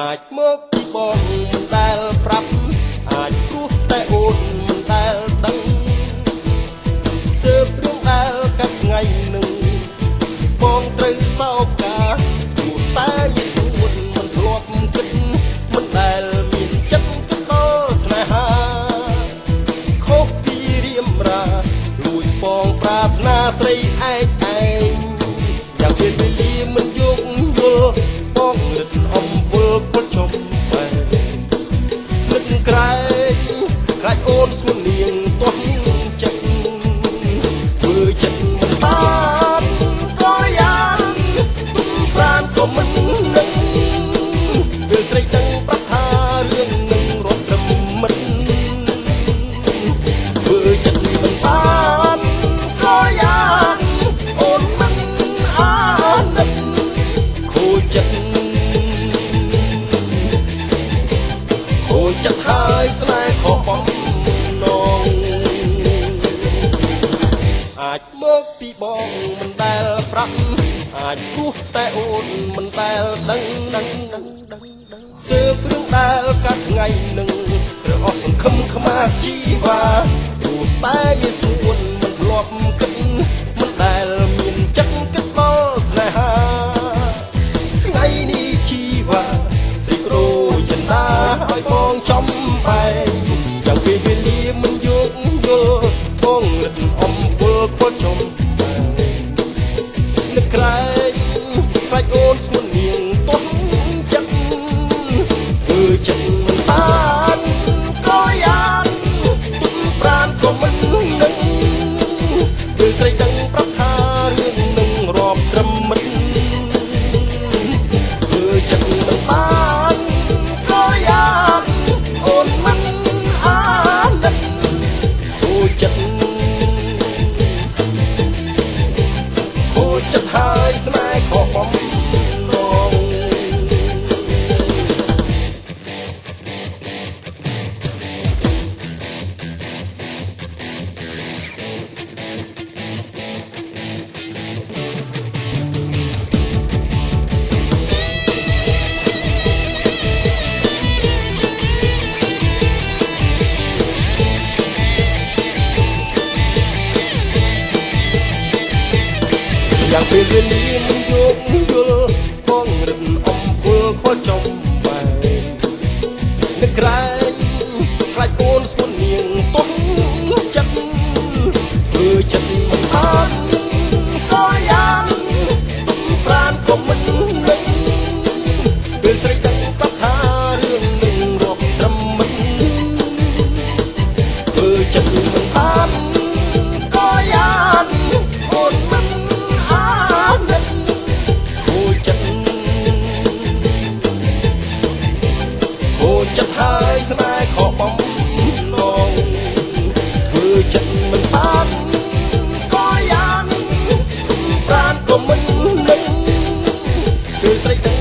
អាចមកពីបងមិនដែលប្រាប់អាចព្រោះតែអូនមិនដែលដឹងទើបរឿងដែលកាត់ថ្ងៃនឹងបងត្រូវសោកការព្រោះតែយស្រួនមិនធ្លាប់គិតមិនដែលមានចិត្តគិតដល់ស្នេហាខុសពីរៀមរាលួចបងប្រាថ្នាស្រីឯកឯងយ៉ាងពេលវេលាមិនយោគយល់បងរឹតអំពុលពុលជុំបែរឹតក្រែងខ្លាចអូនស្ងួននាងទាស់ចិត្តធ្វើចិត្តមិនបានក៏យ៉ាងប្រានក៏មិននឹងពេលស្រីដឹងប្រាប់ថារឿងនឹងរត់ត្រឹមមិនធ្វើចិត្តមិនបានក៏យ៉ាងអូនមិនអាណិតខូចចិត្តហើយស្នេហ៍ខុសបំណងអាចមកពីបងមិនដែលប្រាប់អាចព្រោះតែអូនមិនដែលដឹងទើបរឿងដែលកាត់ថ្ងៃនឹងត្រូវអស់សង្ឃឹមខ្មាស់ជីវ៉ាព្រោះតែវាស្រួនមិនធ្លាប់គិតមិនដែលមានចិត្តគិតដល់ស្នេហាថ្ងៃនេះជីវ៉ាស្រីប្រូចិនដាឲ្យបងចំបែងយ៉ាងពេលវេលាមិនយោគយល់បងរឹតអំពុលខ្វល់ជុំបែងនឹកក្រែងខ្លាចអូនស្ងួននាងទាស់ចិត្តធ្វើចិត្តមិនបានក៏យ៉ាងទុកប្រានក៏មិននឹងពេលស្រីដឹងប្រាប់ថារឿងនឹងរាប់ត្រឹមមិនធ្វើចិត្តមិនបានក៏យ៉ាងអូនមិនអាណិតខូចចិត្តហើយស្នេហ៍ខុសបំណងយ៉ាងពេលវេលាមិនយោគយល់បងរឹតអំពុលខ្វល់ចំបែងនឹកក្រែងខ្លាចអូនស្ងួននាងទាស់ចិត្តធ្វើចិត្តមិនបានក៏យ៉ាងប្រានក៏មិននឹងពេលស្រីដឹងប្រាប់ថារឿងនឹងរាប់ត្រឹមមិនធ្វើចិត្តមិនបានក៏យ៉ាងអូនមិនចិត្តហើយស្នេហ៍ខុសបំណងធ្វើចិត្តមិនបានក៏យ៉ាងប្រានក៏មិននឹងពេលស្រី